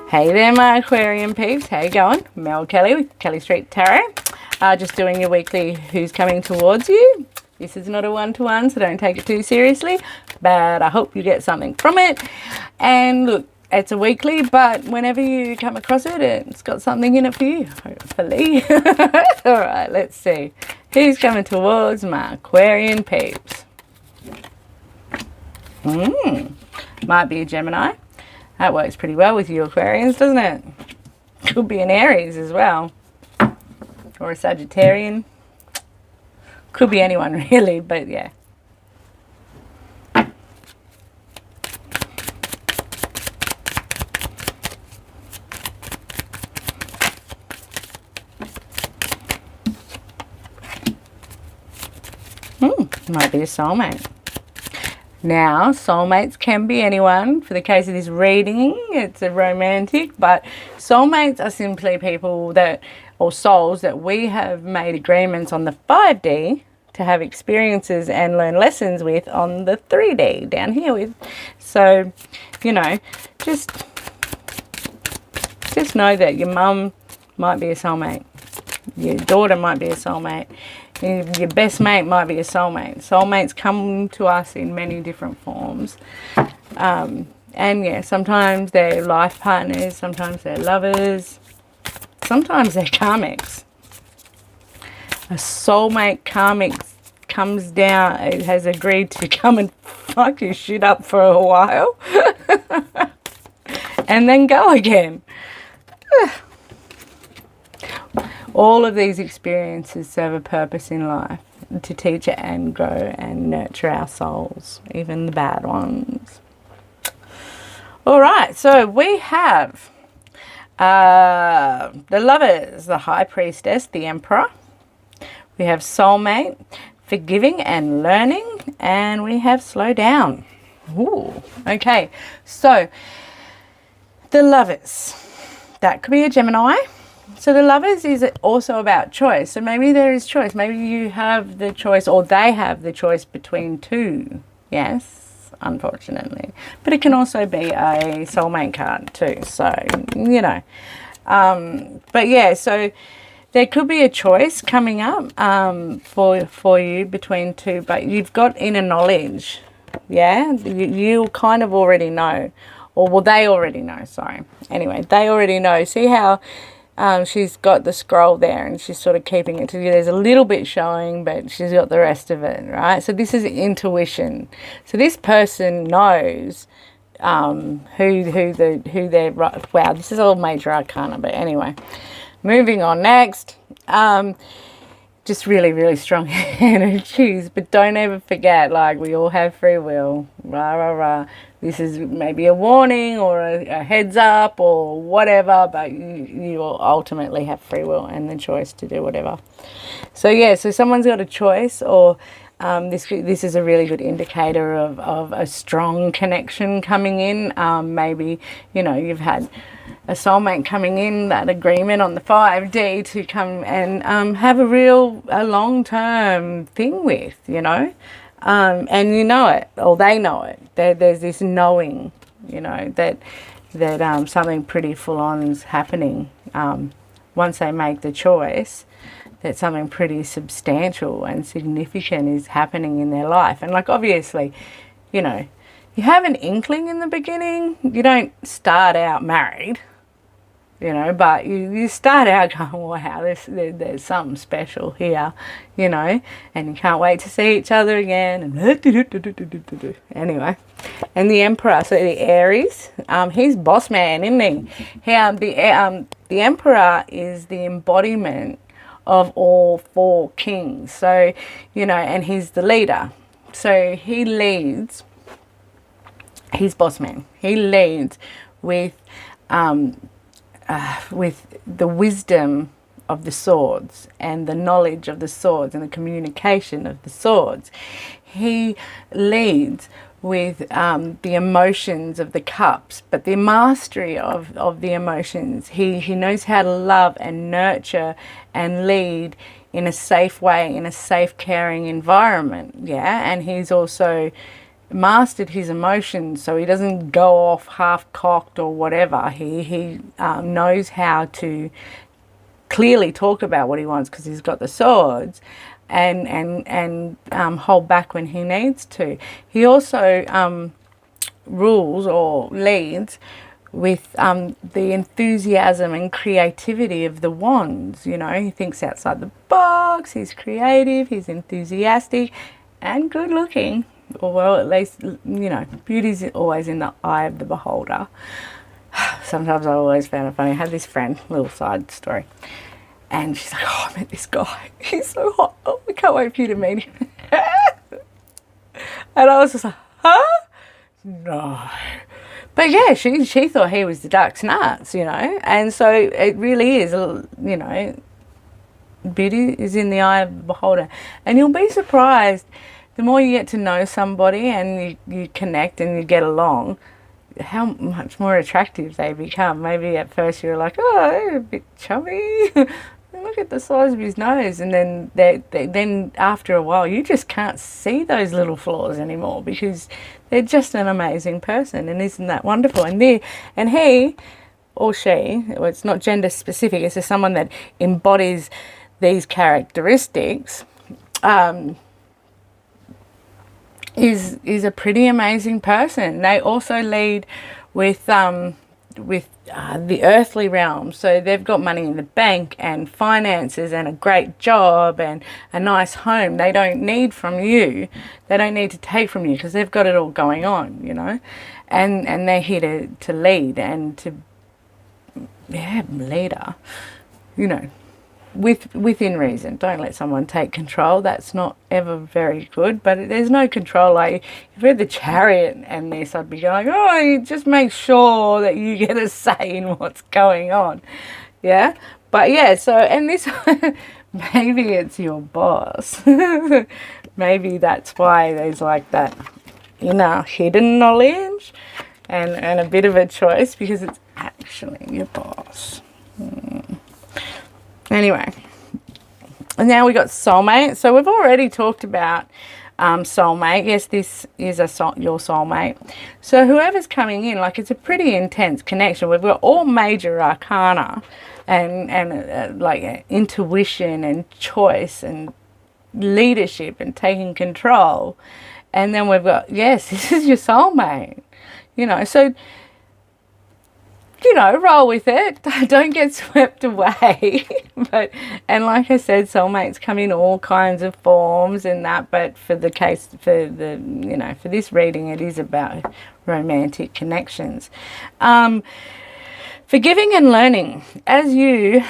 Hey there, my Aquarian peeps. How you going? Mel Kelly with Kelly Street Tarot. Just doing your weekly Who's Coming Towards You. This is not a one-to-one, so don't take it too seriously. But I hope you get something from it. And look, it's a weekly, but whenever you come across it, it's got something in it for you, hopefully. All right, let's see. Who's coming towards my Aquarian peeps? Might be a Gemini. That works pretty well with you Aquarians, doesn't it? Could be an Aries as well. Or a Sagittarian. Could be anyone really, but yeah. Might be a soulmate. Now, soulmates can be anyone. For the case of this reading, it's a romantic, but soulmates are simply people that, or souls that we have made agreements on the 5D to have experiences and learn lessons with on the 3D down here with. So, you know, just know that your mum might be a soulmate. Your daughter might be a soulmate. Your best mate might be a soulmate. Soulmates come to us in many different forms. And yeah, sometimes they're life partners, sometimes they're lovers, sometimes they're karmics. A soulmate karmic comes down, it has agreed to come and fuck your shit up for a while and then go again. All of these experiences serve a purpose in life, to teach and grow and nurture our souls, even the bad ones. All right, so we have the Lovers, the High Priestess, the Emperor. We have Soulmate, Forgiving and Learning, and we have Slow Down. Ooh, okay, so the Lovers, that could be a Gemini. So the Lovers is also about choice. So maybe there is choice. Maybe you have the choice, or they have the choice between two. Yes, unfortunately. But it can also be a soulmate card too. So, you know. But yeah, so there could be a choice coming up for you between two. But you've got inner knowledge. Yeah, you kind of already know. Or, well, they already know, sorry. Anyway, they already know. See how... she's got the scroll there and she's sort of keeping it to you. There's a little bit showing, but she's got the rest of it, right? So this is intuition. So this person knows who they're... Wow, this is all major arcana, but anyway. Moving on next. Just really, really strong energies. But don't ever forget, like, we all have free will. Rah, rah, rah. This is maybe a warning or a heads up or whatever, but you will ultimately have free will and the choice to do whatever. So yeah, so someone's got a choice, or this is a really good indicator of a strong connection coming in. Maybe, you know, you've had a soulmate coming in, that agreement on the 5D to come and have a long-term thing with, you know. And you know it, or they know it. There's this knowing, you know, that something pretty full-on is happening. Once they make the choice, that something pretty substantial and significant is happening in their life. And like, obviously, you know, you have an inkling in the beginning. You don't start out married, you know, but you start out going, wow, there's something special here, you know, and you can't wait to see each other again. And anyway, and the Emperor, so the Aries, he's boss man, isn't he? The Emperor is the embodiment of all four kings. So, you know, and he's the leader. So he leads, he's boss man. He leads with the wisdom of the swords and the knowledge of the swords and the communication of the swords. He leads with the emotions of the cups, but the mastery of the emotions. He knows how to love and nurture and lead in a safe way, in a safe, caring environment. Yeah, and he's also mastered his emotions, so he doesn't go off half-cocked or whatever. He knows how to clearly talk about what he wants because he's got the swords, and hold back when he needs to. He also rules or leads with the enthusiasm and creativity of the wands. You know, he thinks outside the box, he's creative, he's enthusiastic and good looking. Or, well, at least, you know, beauty's always in the eye of the beholder. Sometimes I always found it funny. I had this friend, little side story, and she's like, oh, I met this guy. He's so hot. Oh, we can't wait for you to meet him. And I was just like, huh? No. But yeah, she thought he was the duck's nuts, you know. And so it really is, you know, beauty is in the eye of the beholder. And you'll be surprised, the more you get to know somebody and you connect and you get along, how much more attractive they become. Maybe at first you're like, oh, a bit chubby. Look at the size of his nose. And then then after a while, you just can't see those little flaws anymore because they're just an amazing person. And isn't that wonderful? And he or she, well, it's not gender specific, it's just someone that embodies these characteristics, is a pretty amazing person. They also lead with the earthly realm, so they've got money in the bank and finances and a great job and a nice home. They don't need from you, they don't need to take from you because they've got it all going on, you know, and they're here to lead and to, yeah, leader, you know, within reason. Don't let someone take control. That's not ever very good. But there's no control. Like if we had the Chariot and this, I'd be going, oh, you just make sure that you get a say in what's going on. Yeah. But yeah. So, and this, maybe it's your boss. Maybe that's why there's like that, you know, hidden knowledge and a bit of a choice because it's actually your boss. Anyway, and now we got soulmate. So we've already talked about soulmate. Yes, this is your soulmate. So whoever's coming in, like, it's a pretty intense connection. We've got all major arcana and like intuition and choice and leadership and taking control. And then we've got, yes, this is your soulmate. You know, so, you know, roll with it. Don't get swept away. And like I said, soulmates come in all kinds of forms and that, but for this reading, it is about romantic connections. Forgiving and learning. As you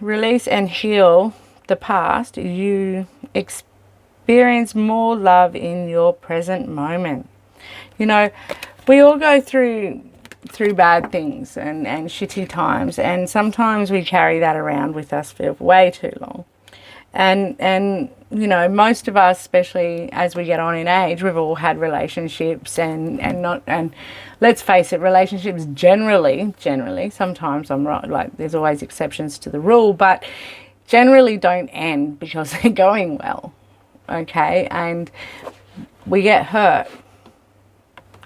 release and heal the past, you experience more love in your present moment. You know, we all go through bad things and shitty times, and sometimes we carry that around with us for way too long. And you know, most of us, especially as we get on in age, we've all had relationships and let's face it, relationships generally, sometimes I'm right, like there's always exceptions to the rule, but generally don't end because they're going well. Okay, and we get hurt.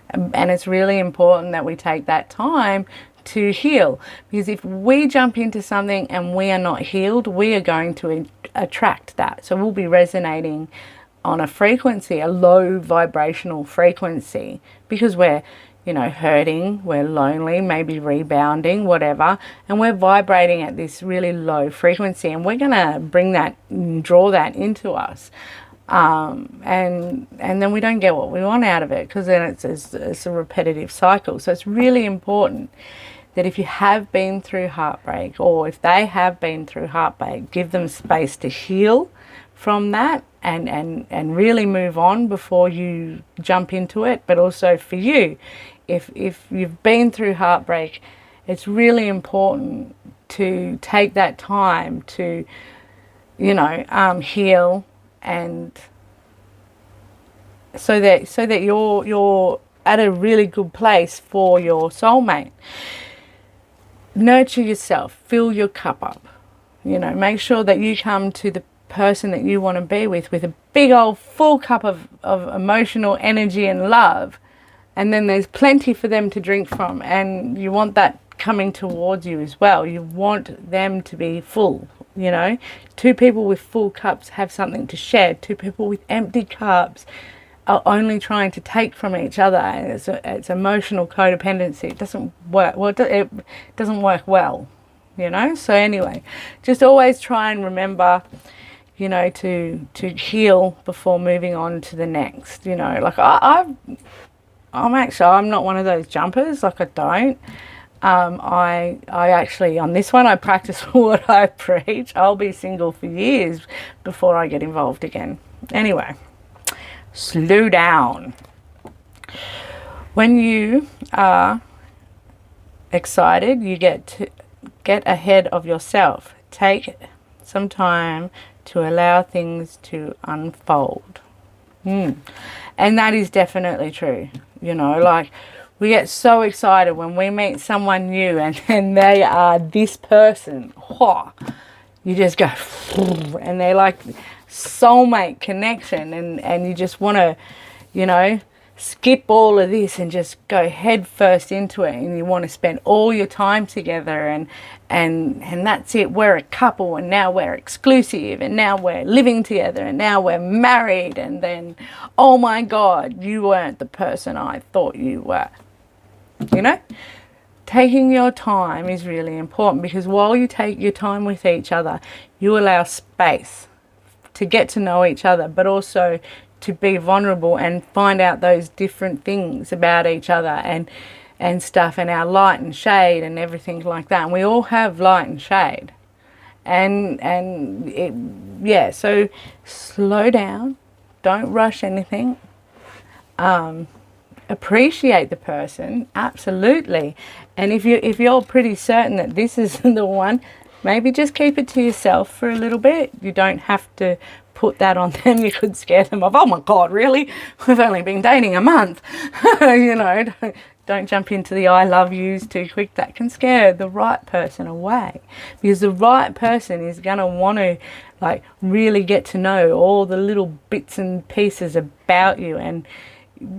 And it's really important that we take that time to heal, because if we jump into something and we are not healed, we are going to attract that. So we'll be resonating on a frequency, a low vibrational frequency, because we're, you know, hurting, we're lonely, maybe rebounding, whatever, and we're vibrating at this really low frequency, and we're going to bring that, draw that into us. And then we don't get what we want out of it, because then it's a repetitive cycle. So it's really important that if you have been through heartbreak, or if they have been through heartbreak, give them space to heal from that and really move on before you jump into it. But also for you, if you've been through heartbreak, it's really important to take that time to, you know, heal, and so that you're at a really good place for your soulmate. Nurture yourself, fill your cup up, you know, make sure that you come to person that you want to be with a big old full cup of emotional energy and love, and then there's plenty for them to drink from, and you want that coming towards you as well. You want them to be full, you know. Two people with full cups have something to share. Two people with empty cups are only trying to take from each other, and it's emotional codependency. It doesn't work well. It doesn't work well, you know. So anyway, just always try and remember, you know, to heal before moving on to the next. You know, like I'm not one of those jumpers. Like I don't. I actually, on this one, I practice what I preach. I'll be single for years before I get involved again. Anyway, slow down. When you are excited, you get ahead of yourself. Take some time to allow things to unfold. And that is definitely true. You know, like, we get so excited when we meet someone new and they are this person. You just go, and they're like soulmate connection, and you just want to, you know, skip all of this and just go head first into it, and you want to spend all your time together, and that's it. We're a couple, and now we're exclusive, and now we're living together, and now we're married, and then, oh my God, you weren't the person I thought you were. You know, taking your time is really important, because while you take your time with each other, you allow space to get to know each other, but also to be vulnerable and find out those different things about each other and stuff, and our light and shade and everything like that. And we all have light and shade, so slow down, don't rush anything. Appreciate the person, absolutely. And if you're pretty certain that this is the one, maybe just keep it to yourself for a little bit. You don't have to put that on them. You could scare them off. Oh my God, really? We've only been dating a month. You know, don't jump into the I love yous too quick. That can scare the right person away, because the right person is going to want to, like, really get to know all the little bits and pieces about you and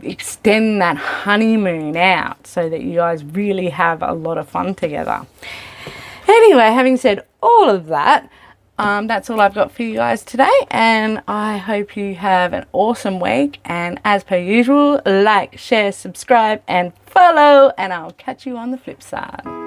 extend that honeymoon out so that you guys really have a lot of fun together. Anyway, having said all of that, that's all I've got for you guys today, and I hope you have an awesome week. And as per usual, like, share, subscribe and follow, and I'll catch you on the flip side.